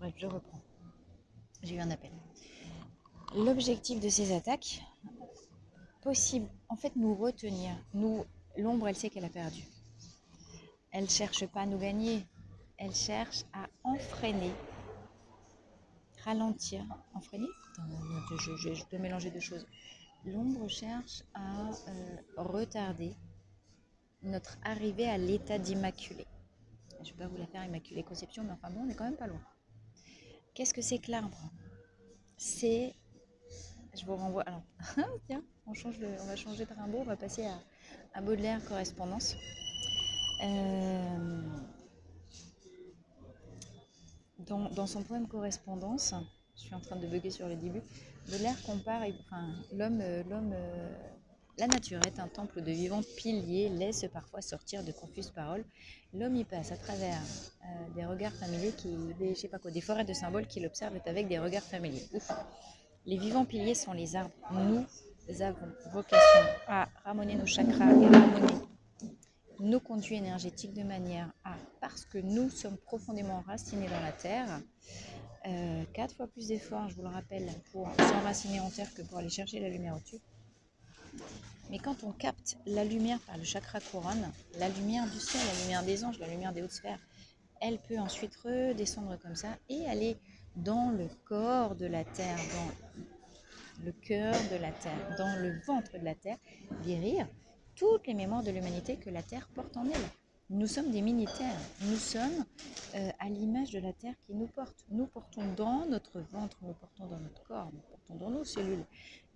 Bref, je reprends. J'ai eu un appel. L'objectif de ces attaques, possible, en fait, nous retenir. Nous, l'ombre, elle sait qu'elle a perdu. Elle ne cherche pas à nous gagner. Elle cherche à enfreiner, ralentir. Enfreiner? Attends, je dois mélanger deux choses. L'ombre cherche à retarder notre arrivée à l'état d'immaculé. Je ne vais pas vous la faire immaculée conception, mais enfin bon, on est quand même pas loin. Qu'est-ce que c'est que l'arbre? C'est... Je vous renvoie... Alors, tiens, on va changer de Rimbaud, on va passer à Baudelaire correspondance. Dans son poème Correspondance, je suis en train de bugger sur le début, Baudelaire compare, la nature est un temple de vivants piliers, laisse parfois sortir de confuses paroles. L'homme y passe à travers des regards familiers, des forêts de symboles qu'il observe avec des regards familiers. Ouf. Les vivants piliers sont les arbres. Nous avons vocation à ramener nos chakras et ramener nos conduits énergétiques de manière à, parce que nous sommes profondément enracinés dans la terre, 4 fois plus d'efforts, je vous le rappelle, pour s'enraciner en terre que pour aller chercher la lumière au-dessus. Mais quand on capte la lumière par le chakra couronne, la lumière du ciel, la lumière des anges, la lumière des hautes sphères, elle peut ensuite redescendre comme ça et aller dans le corps de la terre, dans le cœur de la terre, dans le ventre de la terre, guérir toutes les mémoires de l'humanité que la terre porte en elle. Nous sommes des mini-terres, nous sommes à l'image de la terre qui nous porte. Nous portons dans notre ventre, nous portons dans notre corps, nous portons dans nos cellules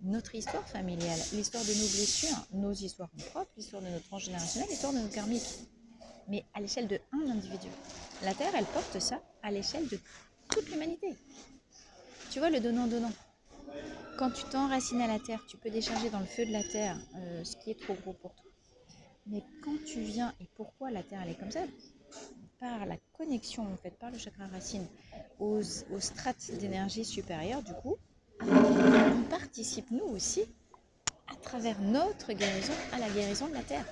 notre histoire familiale, l'histoire de nos blessures, nos histoires propres, l'histoire de notre transgénérationnel, l'histoire de nos karmiques. Mais à l'échelle de un individu. La terre, elle porte ça à l'échelle de toute l'humanité. Tu vois le donnant-donnant. Quand tu t'enracines à la terre, tu peux décharger dans le feu de la terre ce qui est trop gros pour toi. Mais quand tu viens, et pourquoi la terre elle est comme ça? Par la connexion en fait, par le chakra racine aux strates d'énergie supérieures, du coup, on participe nous aussi à travers notre guérison à la guérison de la terre.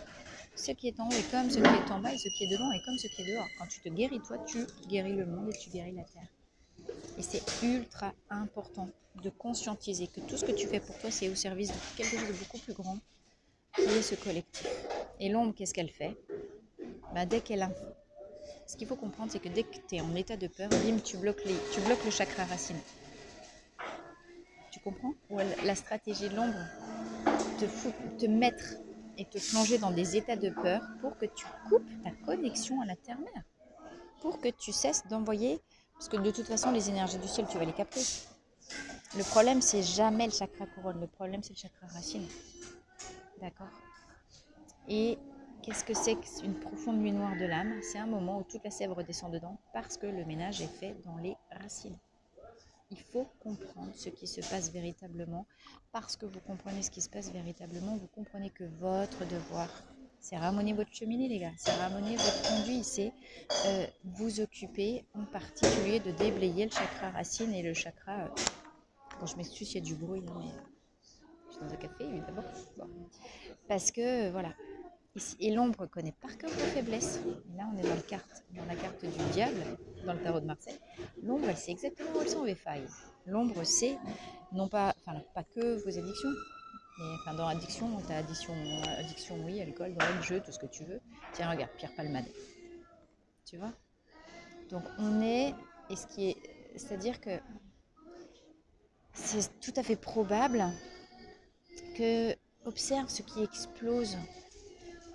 Ce qui est en haut est comme ce qui est en bas et ce qui est dedans est comme ce qui est dehors. Quand tu te guéris toi, tu guéris le monde et tu guéris la terre. Et c'est ultra important de conscientiser que tout ce que tu fais pour toi, c'est au service de quelque chose de beaucoup plus grand, qui est ce collectif. Et l'ombre, qu'est-ce qu'elle fait? Dès qu'elle ce qu'il faut comprendre, c'est que dès que tu es en état de peur, bim, tu bloques le chakra racine. Tu comprends? Ou la stratégie de l'ombre, te mettre et te plonger dans des états de peur pour que tu coupes ta connexion à la terre-mère. Pour que tu cesses d'envoyer, parce que de toute façon, les énergies du ciel, tu vas les capter. Le problème, c'est jamais le chakra couronne. Le problème, c'est le chakra racine. D'accord? Et qu'est-ce que c'est qu'une profonde nuit noire de l'âme? C'est un moment où toute la sève redescend dedans parce que le ménage est fait dans les racines. Il faut comprendre ce qui se passe véritablement. Parce que vous comprenez ce qui se passe véritablement, vous comprenez que votre devoir, c'est ramener votre cheminée, les gars. C'est ramener votre conduit. C'est vous occuper en particulier de déblayer le chakra racine et le chakra... Bon, je m'excuse s'il y a du bruit, hein, mais je suis dans un café, évidemment. Bon. Parce que, voilà. Et l'ombre connaît par cœur vos faiblesses. Et là, on est dans la carte du diable, dans le tarot de Marseille. L'ombre, elle sait exactement où elles sont les failles. L'ombre sait, non pas, pas que vos addictions, mais dans addiction, tu as addiction, oui, alcool, drogue, jeu, tout ce que tu veux. Tiens, regarde, Pierre Palmade. Tu vois? Donc, on est, c'est-à-dire que c'est tout à fait probable que observe ce qui explose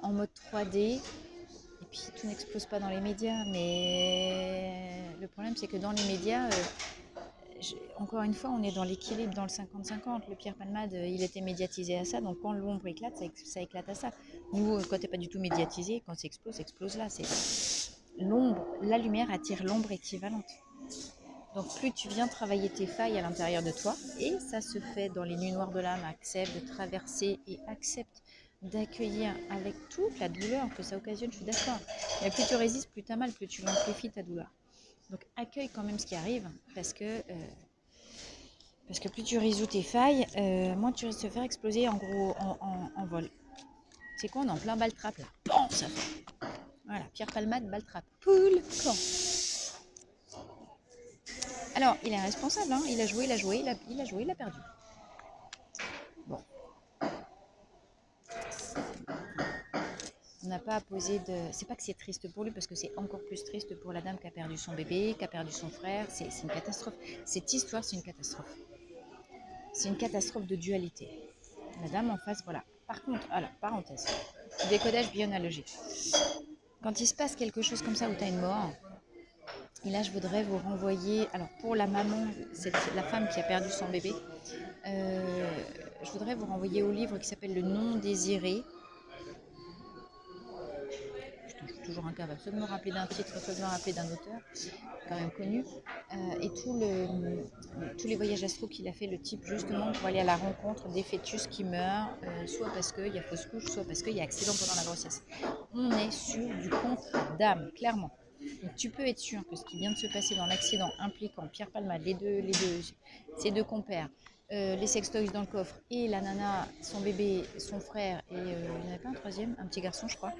en mode 3D, et puis tout n'explose pas dans les médias, mais le problème c'est que dans les médias, encore une fois, on est dans l'équilibre, dans le 50-50. Le Pierre Palmade, il était médiatisé à ça, donc quand l'ombre éclate, ça éclate à ça. Nous, quand t'es pas du tout médiatisé, quand ça explose là. C'est l'ombre, la lumière attire l'ombre équivalente. Donc plus tu viens travailler tes failles à l'intérieur de toi, et ça se fait dans les nuits noires de l'âme, accepte de traverser et accepte d'accueillir avec toute la douleur que ça occasionne, je suis d'accord. Mais plus tu résistes, plus tu as mal, plus tu amplifies ta douleur. Donc accueille quand même ce qui arrive, parce que plus tu résous tes failles, moins tu risques de te faire exploser en gros en vol. C'est quoi, on est en plein balle trappe là. Bon, ça fait. Voilà, Pierre Palmade, balle trappe. Poule, camp. Alors, il est responsable, hein. Il a joué, il a perdu. Bon, on n'a pas à poser de... C'est pas que c'est triste pour lui, parce que c'est encore plus triste pour la dame qui a perdu son bébé, qui a perdu son frère. C'est une catastrophe. Cette histoire, c'est une catastrophe. C'est une catastrophe de dualité. La dame en face, voilà. Par contre, alors, parenthèse, décodage bio-analogique. Quand il se passe quelque chose comme ça où tu as une mort, et là je voudrais vous renvoyer, alors pour la maman, la femme qui a perdu son bébé, je voudrais vous renvoyer au livre qui s'appelle Le non désiré. Je suis toujours incapable soit de me rappeler d'un titre, soit de me rappeler d'un auteur, quand même connu. Et tous les voyages astro qu'il a fait, le type justement pour aller à la rencontre des fœtus qui meurent, soit parce qu'il y a fausse couche, soit parce qu'il y a accident pendant la grossesse. On est sur du contre d'âme, clairement. Donc tu peux être sûr que ce qui vient de se passer dans l'accident impliquant Pierre Palmade, ses deux compères, les sextoys dans le coffre et la nana, son bébé, son frère et il n'y en avait pas un troisième, un petit garçon je crois.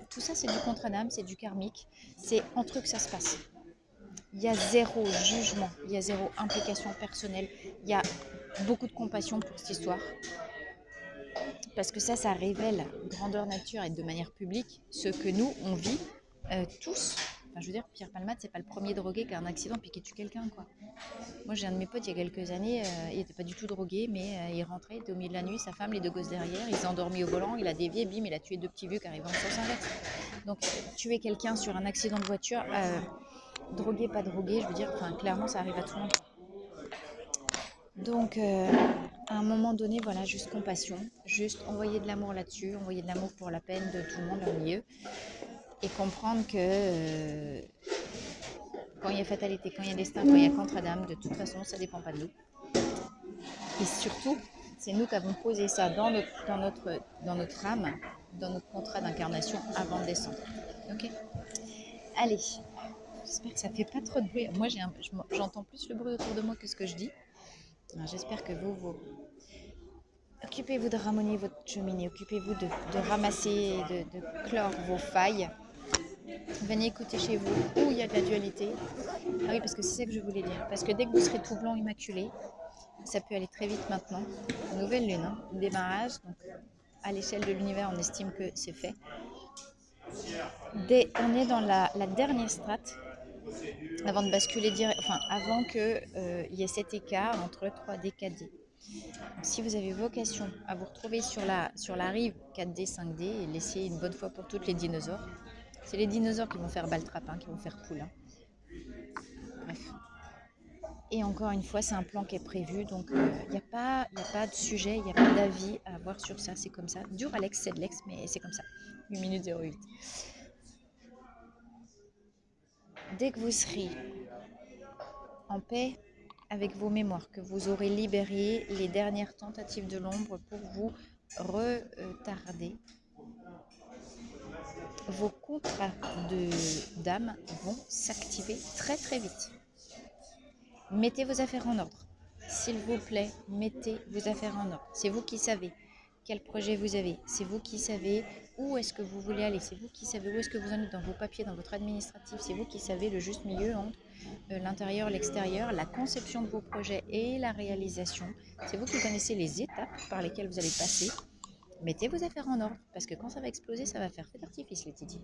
Tout ça c'est du contre d'âme, c'est du karmique, c'est entre eux que ça se passe. Il y a zéro jugement, il y a zéro implication personnelle, il y a beaucoup de compassion pour cette histoire. Parce que ça révèle grandeur nature et de manière publique ce que nous, on vit tous. Enfin, je veux dire, Pierre Palmade, c'est pas le premier drogué qui a un accident puis qui tue quelqu'un, quoi. Moi, j'ai un de mes potes il y a quelques années, il n'était pas du tout drogué, mais il rentrait, il était au milieu de la nuit, sa femme, les deux gosses derrière, il s'est endormi au volant, il a dévié, bim, il a tué deux petits vieux qui arrivaient en sens inverse. Donc, tuer quelqu'un sur un accident de voiture, drogué, pas drogué, je veux dire, enfin, clairement, ça arrive à tout le monde. Donc, à un moment donné, voilà, juste compassion, juste envoyer de l'amour là-dessus, envoyer de l'amour pour la peine de tout le monde au milieu, et comprendre que quand il y a fatalité, quand il y a destin, quand il y a contre-âme, de toute façon, ça ne dépend pas de nous. Et surtout, c'est nous qui avons posé ça dans notre âme, dans notre contrat d'incarnation avant de descendre. Ok ? Allez, j'espère que ça ne fait pas trop de bruit. Moi, j'entends plus le bruit autour de moi que ce que je dis. Alors, j'espère que vous occupez-vous de ramoner votre cheminée, occupez-vous de ramasser, de clore vos failles. Venez écouter chez vous où il y a de la dualité. Ah oui, parce que c'est ça que je voulais dire. Parce que dès que vous serez tout blanc, immaculé, ça peut aller très vite maintenant. Nouvelle lune, hein, démarrage. Donc, à l'échelle de l'univers, on estime que c'est fait. On est dans la dernière strate avant de basculer avant qu'il y ait cet écart entre 3D et 4D. Donc, si vous avez vocation à vous retrouver sur la rive 4D, 5D et laisser une bonne fois pour toutes les dinosaures, c'est les dinosaures qui vont faire baltrapin, qui vont faire poule. Hein. Bref. Et encore une fois, c'est un plan qui est prévu, donc il n'y a pas de sujet, il n'y a pas d'avis à avoir sur ça, c'est comme ça. Dur Alex, c'est de l'ex, mais c'est comme ça. 8 minutes 08. Dès que vous serez en paix avec vos mémoires, que vous aurez libéré les dernières tentatives de l'ombre pour vous retarder, vos contrats d'âme vont s'activer très très vite. Mettez vos affaires en ordre. S'il vous plaît, mettez vos affaires en ordre. C'est vous qui savez quel projet vous avez. C'est vous qui savez où est-ce que vous voulez aller. C'est vous qui savez où est-ce que vous en êtes dans vos papiers, dans votre administratif. C'est vous qui savez le juste milieu entre l'intérieur, l'extérieur, la conception de vos projets et la réalisation. C'est vous qui connaissez les étapes par lesquelles vous allez passer. Mettez vos affaires en ordre parce que quand ça va exploser, ça va faire feu d'artifice, les Titi.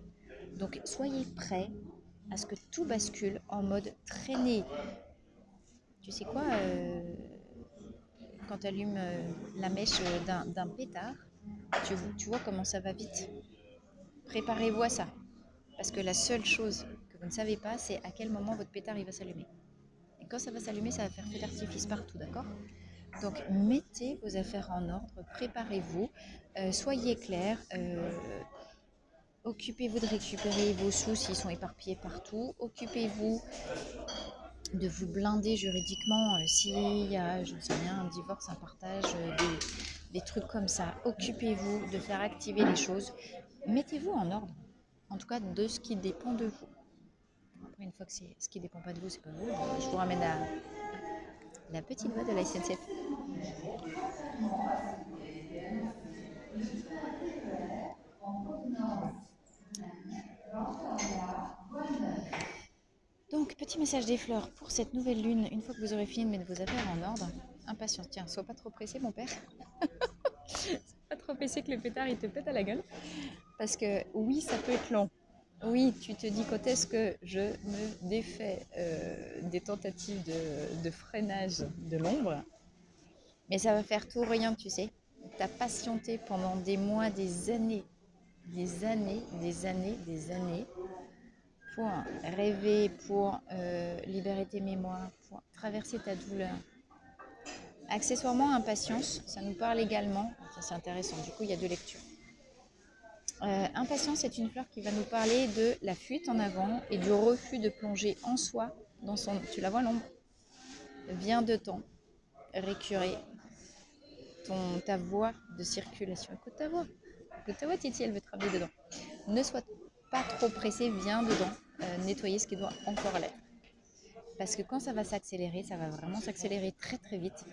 Donc soyez prêts à ce que tout bascule en mode traîné. Tu sais quoi, quand tu allumes la mèche d'un pétard, tu vois comment ça va vite. Préparez-vous à ça. Parce que la seule chose que vous ne savez pas, c'est à quel moment votre pétard il va s'allumer. Et quand ça va s'allumer, ça va faire feu d'artifice partout, d'accord ? Donc mettez vos affaires en ordre, préparez-vous, soyez clairs, occupez-vous de récupérer vos sous s'ils sont éparpillés partout, occupez-vous de vous blinder juridiquement s'il y a, j'en sais rien, un divorce, un partage, des trucs comme ça. Occupez-vous de faire activer les choses. Mettez-vous en ordre, en tout cas de ce qui dépend de vous. Après, une fois que c'est ce qui ne dépend pas de vous, c'est pas vous. Je vous ramène à la petite voix de la SNCF. Donc, Petit message des fleurs pour cette nouvelle lune. Une fois que vous aurez fini de mettre vos affaires en ordre, impatience. Tiens, sois pas trop pressé, mon père. Sois pas trop pressé que le pétard il te pète à la gueule. Parce que oui, ça peut être long. Oui, tu te dis quand est-ce que je me défais des tentatives de freinage de l'ombre. Mais ça va faire tout ou rien, tu sais. Tu as patienté pendant des mois, des années, des années, des années, des années pour rêver, pour libérer tes mémoires, pour traverser ta douleur. Accessoirement, impatience, ça nous parle également, c'est intéressant, du coup il y a deux lectures. Impatience est une fleur qui va nous parler de la fuite en avant et du refus de plonger en soi dans son... Tu la vois l'ombre? Vient de temps, récurer ta voie de circulation. Écoute ta voix, Titi, elle veut travailler dedans. Ne sois pas trop pressé, viens dedans, nettoyer ce qui doit encore l'être. Parce que quand ça va s'accélérer, ça va vraiment s'accélérer très très vite.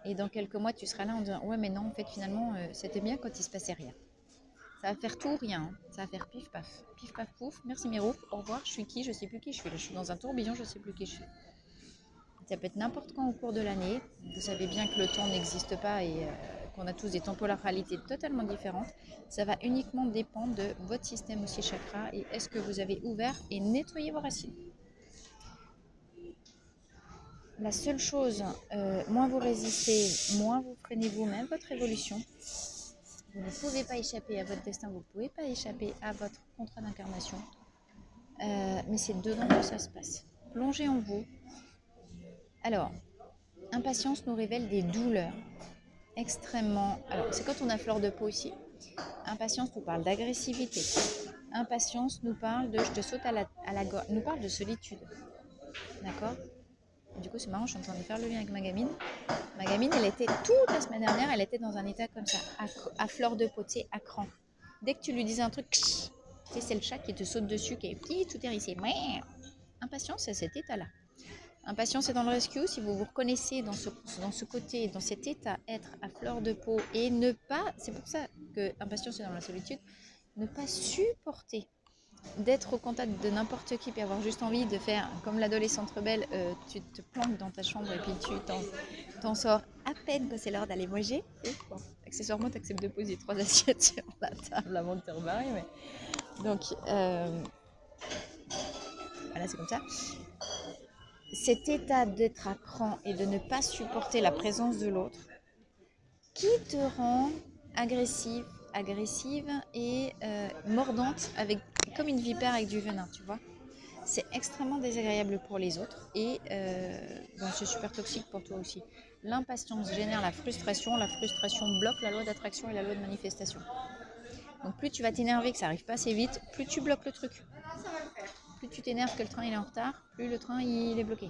Et dans quelques mois, tu seras là en disant ouais mais non, en fait finalement, c'était bien quand il se passait rien. Ça va faire tout ou rien, hein. Ça va faire pif paf pouf, merci Miro, au revoir, je suis qui, je sais plus qui je suis. Là, je suis dans un tourbillon, je sais plus qui je suis. Ça peut être n'importe quand au cours de l'année. Vous savez bien que le temps n'existe pas et qu'on a tous des temporalités totalement différentes. Ça va uniquement dépendre de votre système aussi chakra et est-ce que vous avez ouvert et nettoyé vos racines. La seule chose, moins vous résistez, moins vous freinez vous-même votre évolution. Vous ne pouvez pas échapper à votre destin, vous ne pouvez pas échapper à votre contrat d'incarnation. Mais c'est dedans que ça se passe. Plongez en vous. Alors, impatience nous révèle des douleurs extrêmement... Alors, c'est quand on a fleur de peau ici. Impatience nous parle d'agressivité. Impatience nous parle de je te saute à la gorge. Nous parle de solitude. D'accord? Du coup, c'est marrant, je suis en train de faire le lien avec ma gamine. Ma gamine, elle était toute la semaine dernière, elle était dans un état comme ça, à fleur de peau, tu sais, à cran. Dès que tu lui disais un truc, tu sais, c'est le chat qui te saute dessus, qui est petit, tout hérissé. Impatience, c'est cet état-là. Impatience est dans le rescue. Si vous vous reconnaissez dans ce côté, dans cet état, être à fleur de peau et ne pas, c'est pour ça que impatience est dans la solitude, ne pas supporter d'être au contact de n'importe qui et avoir juste envie de faire comme l'adolescente rebelle, tu te planques dans ta chambre et puis tu t'en sors à peine quand c'est l'heure d'aller manger. Bon, accessoirement, tu acceptes de poser 3 assiettes sur la table avant de te rebarrer. Mais... Donc, voilà, c'est comme ça. Cet état d'être à cran et de ne pas supporter la présence de l'autre qui te rend agressive et mordante comme une vipère avec du venin, tu vois. C'est extrêmement désagréable pour les autres et c'est super toxique pour toi aussi. L'impatience génère la frustration bloque la loi d'attraction et la loi de manifestation. Donc plus tu vas t'énerver que ça arrive pas assez vite, plus tu bloques le truc. Plus tu t'énerves que le train il est en retard, plus le train il est bloqué.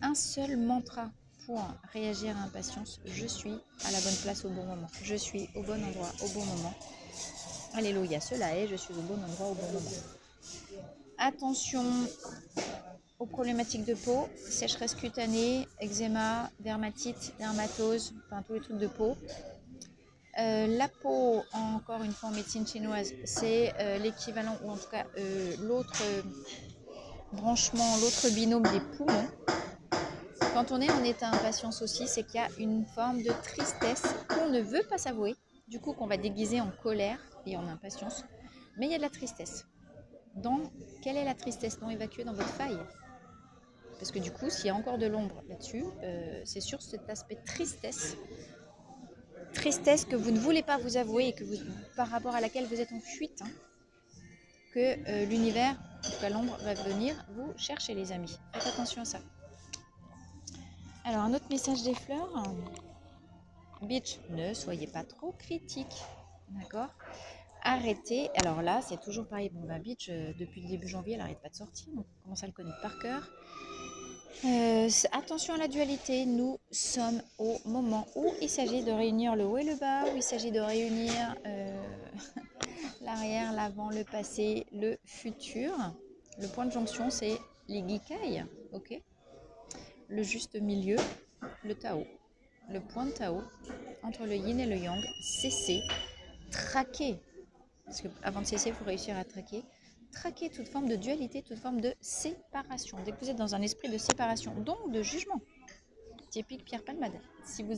Un seul mantra pour réagir à impatience, je suis à la bonne place au bon moment. Je suis au bon endroit au bon moment. Alléluia, cela est, je suis au bon endroit au bon moment. Attention aux problématiques de peau, sécheresse cutanée, eczéma, dermatite, dermatose, enfin tous les trucs de peau. La peau, encore une fois en médecine chinoise, c'est l'équivalent, ou en tout cas l'autre branchement, l'autre binôme des poumons. Quand on est en état impatience aussi, c'est qu'il y a une forme de tristesse qu'on ne veut pas s'avouer, du coup qu'on va déguiser en colère et en impatience, mais il y a de la tristesse. Quelle est la tristesse non évacuée dans votre faille? Parce que du coup, s'il y a encore de l'ombre là-dessus, c'est sur cet aspect tristesse que vous ne voulez pas vous avouer et par rapport à laquelle vous êtes en fuite, que l'univers, en tout cas l'ombre, va venir vous chercher, les amis. Faites attention à ça. Alors, un autre message des fleurs. Bitch, ne soyez pas trop critique. D'accord? Arrêtez. Alors là, c'est toujours pareil. Bon, Bitch, depuis le début janvier, elle n'arrête pas de sortir. Donc, on commence à le connaître par cœur. Attention à la dualité, nous sommes au moment où il s'agit de réunir le haut et le bas, où il s'agit de réunir l'arrière, l'avant, le passé, le futur. Le point de jonction, c'est l'ikigai, ok? Le juste milieu, le Tao. Le point de Tao, entre le yin et le yang, cesser, traquer. Parce qu'avant de cesser, il faut réussir à traquer. traquer toute forme de dualité, toute forme de séparation. Dès que vous êtes dans un esprit de séparation, donc de jugement, typique Pierre Palmade. Si vous,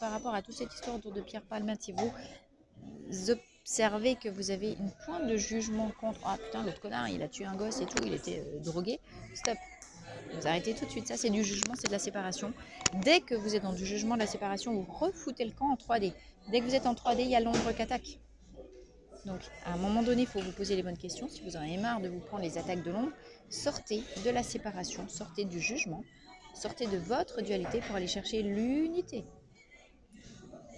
par rapport à toute cette histoire autour de Pierre Palmade, si vous observez que vous avez une pointe de jugement contre ah putain l'autre connard il a tué un gosse et tout, il était drogué, stop, vous arrêtez tout de suite, ça c'est du jugement, c'est de la séparation. Dès que vous êtes dans du jugement, de la séparation, vous refoutez le camp en 3D. Dès que vous êtes en 3D, il y a l'ombre qui attaque. Donc à un moment donné, il faut vous poser les bonnes questions. Si vous en avez marre de vous prendre les attaques de l'ombre, sortez de la séparation, sortez du jugement, sortez de votre dualité pour aller chercher l'unité.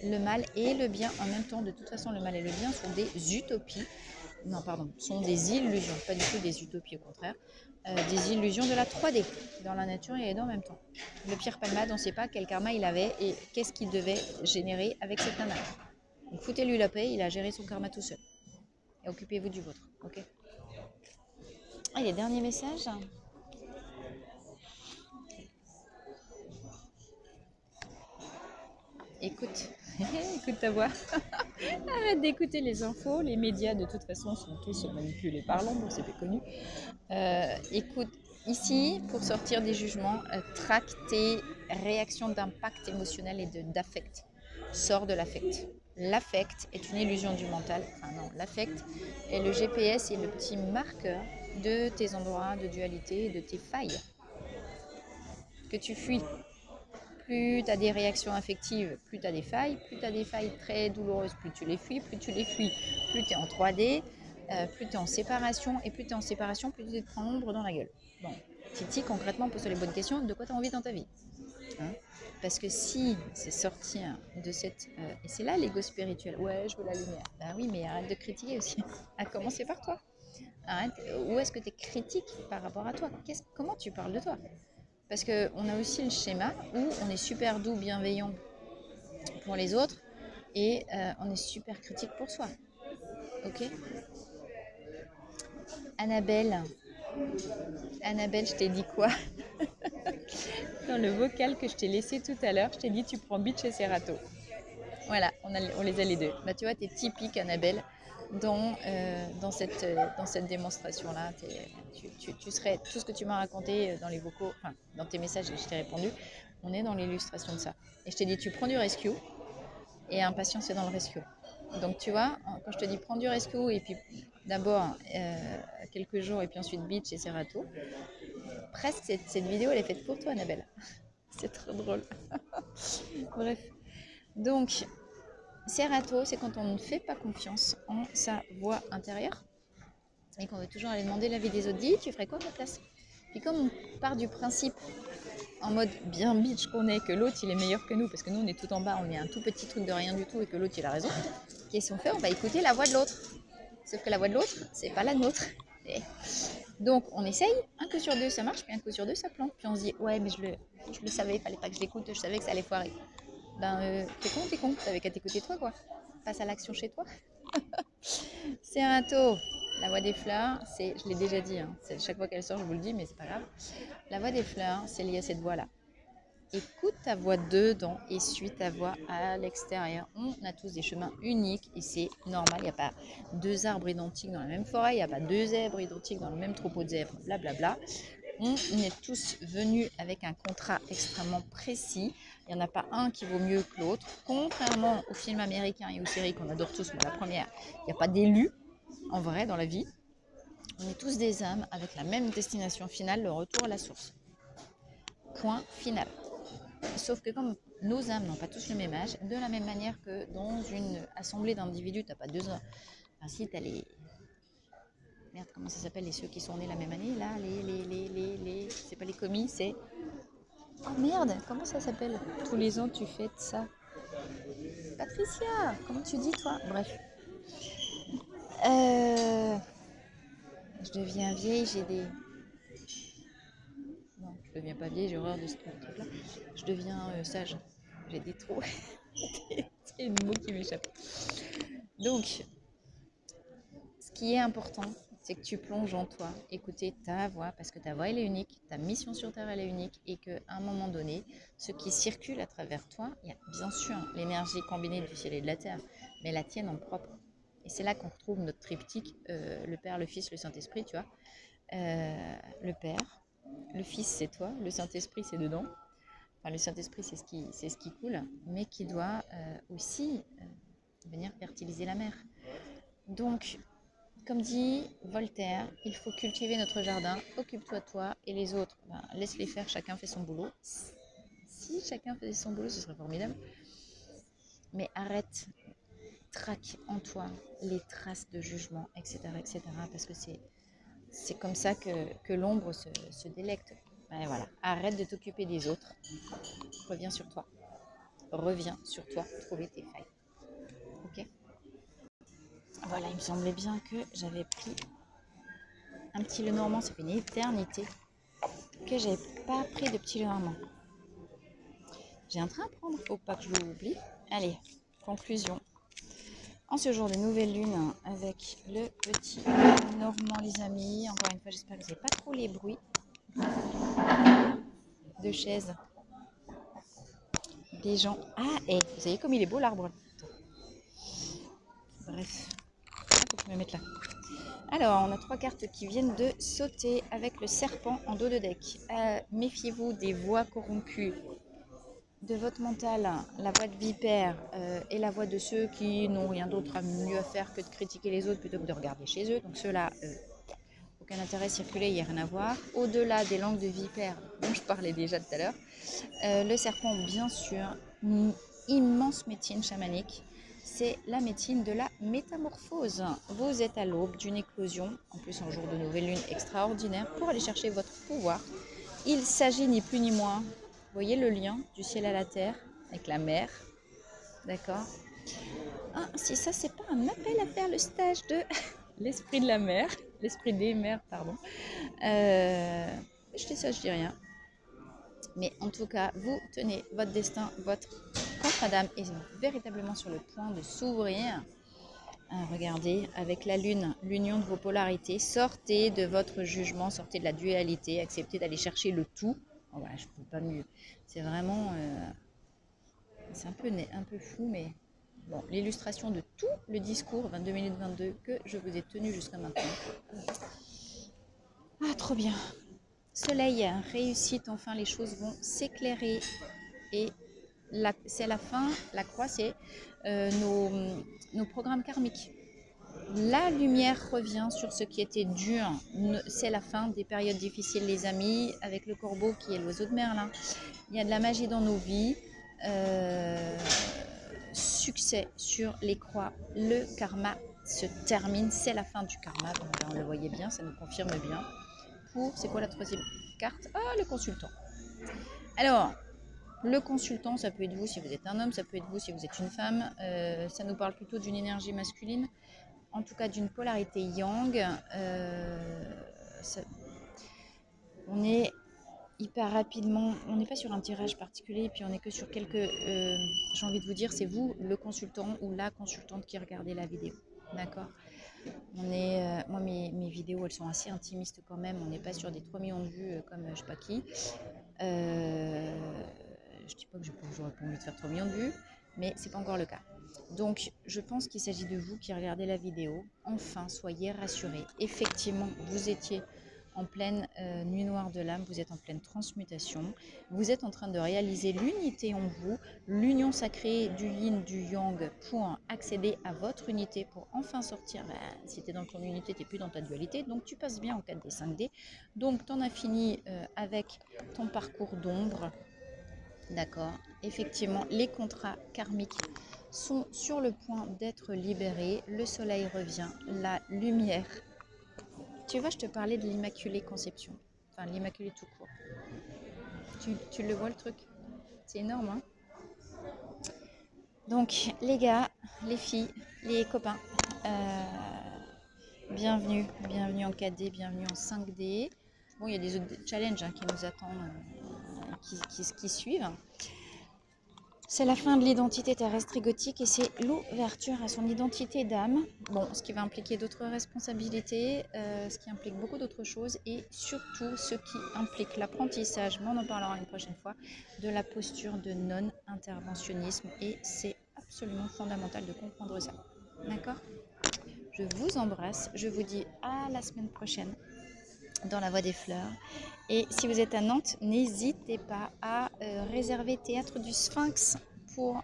Le mal et le bien en même temps. De toute façon, le mal et le bien sont des utopies. Non, pardon, sont des illusions, pas du tout des utopies, au contraire. Des illusions de la 3D, dans la nature et en même temps. Le Pierre Palmade, on ne sait pas quel karma il avait et qu'est-ce qu'il devait générer avec cette nana. Donc foutez-lui la paix, il a géré son karma tout seul. Et occupez-vous du vôtre, ok? Ah, les derniers messages. Écoute, écoute ta voix. Arrête d'écouter les infos, les médias de toute façon sont tous manipulés par l'ombre, c'est bien connu. Écoute, ici, pour sortir des jugements, traque tes réactions d'impact émotionnel et d'affect. Sors de l'affect. L'affect est une illusion du mental. Enfin non, l'affect est le GPS et le petit marqueur de tes endroits de dualité et de tes failles que tu fuis. Plus tu as des réactions affectives, plus tu as des failles. Plus tu as des failles très douloureuses, plus tu les fuis. Plus tu les fuis, plus tu es en 3D, plus tu es en séparation. Et plus tu es en séparation, plus tu te prends l'ombre dans la gueule. Bon, Titi, concrètement, pose-toi les bonnes questions. De quoi tu as envie dans ta vie, hein? Parce que si c'est sortir de cette... et c'est là l'ego spirituel. Ouais, je veux la lumière. Ben oui, mais arrête de critiquer aussi. À commencer par toi. Arrête. Où est-ce que tu es critique par rapport à toi? Comment tu parles de toi? Parce qu'on a aussi le schéma où on est super doux, bienveillant pour les autres et on est super critique pour soi. Ok? Annabelle, je t'ai dit quoi? Dans le vocal que je t'ai laissé tout à l'heure, je t'ai dit tu prends Beach et Serato. Voilà, on les a les deux. Bah, tu vois, tu es typique Annabelle dans cette démonstration-là. Tu serais tout ce que tu m'as raconté dans les vocaux, enfin dans tes messages, je t'ai répondu. On est dans l'illustration de ça. Et je t'ai dit, tu prends du rescue et impatience c'est dans le rescue. Donc tu vois, quand je te dis prends du rescue et puis d'abord quelques jours et puis ensuite Beach et Serato, presque cette vidéo elle est faite pour toi Annabelle. C'est trop drôle. Bref. Donc Serato, c'est quand on ne fait pas confiance en sa voix intérieure et qu'on veut toujours aller demander l'avis des autres. Dis, tu ferais quoi à ma place? Puis comme on part du principe en mode bien bitch qu'on est, que l'autre il est meilleur que nous, parce que nous on est tout en bas, on est un tout petit truc de rien du tout et que l'autre il a raison, qu'est-ce qu'on fait? On va écouter la voix de l'autre. Sauf que la voix de l'autre, c'est pas la nôtre. Et donc on essaye, un coup sur deux ça marche, puis un coup sur deux ça plante. Puis on se dit, ouais mais je le savais, il fallait pas que je l'écoute, je savais que ça allait foirer. Ben t'es con, t'avais qu'à t'écouter toi quoi. Passe à l'action chez toi. Serato, la voix des fleurs, je l'ai déjà dit, hein, chaque fois qu'elle sort je vous le dis mais c'est pas grave. La voix des fleurs, c'est lié à cette voix là. Écoute ta voix dedans et suis ta voix à l'extérieur. On a tous des chemins uniques et c'est normal. Il n'y a pas deux arbres identiques dans la même forêt, il n'y a pas deux zèbres identiques dans le même troupeau de zèbres, blablabla. On est tous venus avec un contrat extrêmement précis. Il n'y en a pas un qui vaut mieux que l'autre. Contrairement aux films américains et aux séries qu'on adore tous, moi la première, il n'y a pas d'élus en vrai dans la vie. On est tous des âmes avec la même destination finale, le retour à la source. Point final. Sauf que comme nos âmes n'ont pas tous le même âge, de la même manière que dans une assemblée d'individus, tu n'as pas deux ans. Enfin, si, tu as les. Merde, comment ça s'appelle, les ceux qui sont nés la même année, là, c'est pas les commis, c'est. Oh merde, comment ça s'appelle? Tous les ans, tu fêtes ça. Patricia, comment tu dis, toi? Bref. Je deviens vieille, j'ai des. Non, je deviens pas vieille, j'ai horreur de ce truc-là. Je deviens sage. J'ai des trous. C'est le mot qui m'échappe. Donc, ce qui est important, c'est que tu plonges en toi, écouter ta voix, parce que ta voix elle est unique, ta mission sur Terre elle est unique, et qu'à un moment donné, ce qui circule à travers toi, il y a bien sûr l'énergie combinée du ciel et de la Terre, mais la tienne en propre. Et c'est là qu'on retrouve notre triptyque, le Père, le Fils, le Saint-Esprit, tu vois. Le Père, le Fils c'est toi, le Saint-Esprit c'est dedans. Enfin, le Saint-Esprit c'est ce qui coule, mais qui doit aussi venir fertiliser la mer. Donc, comme dit Voltaire, il faut cultiver notre jardin, occupe-toi de toi, et les autres, ben, laisse-les faire, chacun fait son boulot. Si chacun faisait son boulot, ce serait formidable. Mais arrête, traque en toi les traces de jugement, etc. parce que c'est comme ça que l'ombre se délecte. Et voilà, arrête de t'occuper des autres, reviens sur toi, trouver tes failles. Ok. Voilà, il me semblait bien que j'avais pris un petit Lenormand, ça fait une éternité que j'avais pas pris de petit Lenormand. J'ai un train à prendre, faut pas que je l'oublie. Allez, conclusion. En ce jour de nouvelle lune avec le petit Normand, les amis. Encore une fois, j'espère que vous n'avez pas trop les bruits de chaises des gens. Ah, et vous savez comme il est beau l'arbre. Bref, il faut que je me mette là. Alors, on a 3 cartes qui viennent de sauter avec le serpent en dos de deck. Méfiez-vous des voix corrompues de votre mental, la voix de vipère et la voix de ceux qui n'ont rien d'autre à mieux à faire que de critiquer les autres plutôt que de regarder chez eux. Donc ceux-là, aucun intérêt à circuler, il n'y a rien à voir. Au-delà des langues de vipère dont je parlais déjà tout à l'heure, le serpent, bien sûr, une immense médecine chamanique. C'est la médecine de la métamorphose. Vous êtes à l'aube d'une éclosion, en plus un jour de nouvelle lune extraordinaire, pour aller chercher votre pouvoir. Il s'agit ni plus ni moins, vous voyez le lien du ciel à la terre avec la mer, d'accord? Ah, si ça c'est pas un appel à faire le stage de l'esprit de la mer, l'esprit des mers, pardon. Je dis ça, je dis rien. Mais en tout cas, vous tenez votre destin, votre contre-dame est véritablement sur le point de s'ouvrir. Regardez, avec la lune, l'union de vos polarités, sortez de votre jugement, sortez de la dualité, acceptez d'aller chercher le tout. Oh, voilà, je ne peux pas mieux. C'est vraiment... c'est un peu fou, mais... Bon, l'illustration de tout le discours 22 minutes 22 que je vous ai tenu jusqu'à maintenant. Ah, trop bien. Soleil, réussite, enfin les choses vont s'éclairer. Et c'est la fin, la croix, c'est nos programmes karmiques. La lumière revient sur ce qui était dur. C'est la fin des périodes difficiles, les amis, avec le corbeau qui est l'oiseau de Merlin. Il y a de la magie dans nos vies. Succès sur les croix. Le karma se termine. C'est la fin du karma. Donc là, on le voyait bien, ça nous confirme bien. C'est quoi la troisième carte? Ah, le consultant. Alors, le consultant, ça peut être vous si vous êtes un homme, ça peut être vous si vous êtes une femme. Ça nous parle plutôt d'une énergie masculine, en tout cas d'une polarité yang. On est hyper rapidement, on n'est pas sur un tirage particulier, puis on n'est que sur quelques... j'ai envie de vous dire, c'est vous, le consultant ou la consultante qui regardez la vidéo. D'accord? Moi, mes vidéos, elles sont assez intimistes quand même. On n'est pas sur des 3 millions de vues comme je sais pas qui. Je dis pas que j'aurais pas envie de faire 3 millions de vues, mais c'est pas encore le cas. Donc, je pense qu'il s'agit de vous qui regardez la vidéo. Enfin, soyez rassurés. Effectivement, vous étiez en pleine nuit noire de l'âme, vous êtes en pleine transmutation, vous êtes en train de réaliser l'unité en vous, l'union sacrée du yin, du yang pour accéder à votre unité, pour enfin sortir. Si tu es dans ton unité, tu n'es plus dans ta dualité, donc tu passes bien en 4D, 5D. Donc tu en as fini avec ton parcours d'ombre, d'accord? Effectivement, les contrats karmiques sont sur le point d'être libérés, le soleil revient, la lumière. Tu vois, je te parlais de l'Immaculée Conception, enfin l'Immaculée tout court. Tu le vois le truc? C'est énorme, hein? Donc les gars, les filles, les copains, bienvenue en 4D, bienvenue en 5D. Bon, il y a des autres challenges qui nous attendent, qui suivent. C'est la fin de l'identité terrestre et gothique et c'est l'ouverture à son identité d'âme. Bon, ce qui va impliquer d'autres responsabilités, ce qui implique beaucoup d'autres choses et surtout ce qui implique l'apprentissage, mais on en parlera une prochaine fois, de la posture de non-interventionnisme et c'est absolument fondamental de comprendre ça. D'accord ? Je vous embrasse. Je vous dis à la semaine prochaine dans la Voie des Fleurs. Et si vous êtes à Nantes, n'hésitez pas à réserver Théâtre du Sphinx pour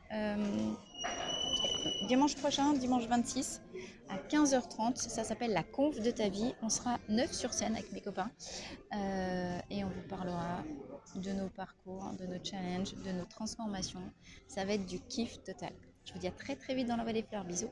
dimanche prochain, dimanche 26 à 15h30. Ça s'appelle La Conf de ta vie. On sera 9 sur scène avec mes copains et on vous parlera de nos parcours, de nos challenges, de nos transformations. Ça va être du kiff total. Je vous dis à très très vite dans la Voie des Fleurs. Bisous.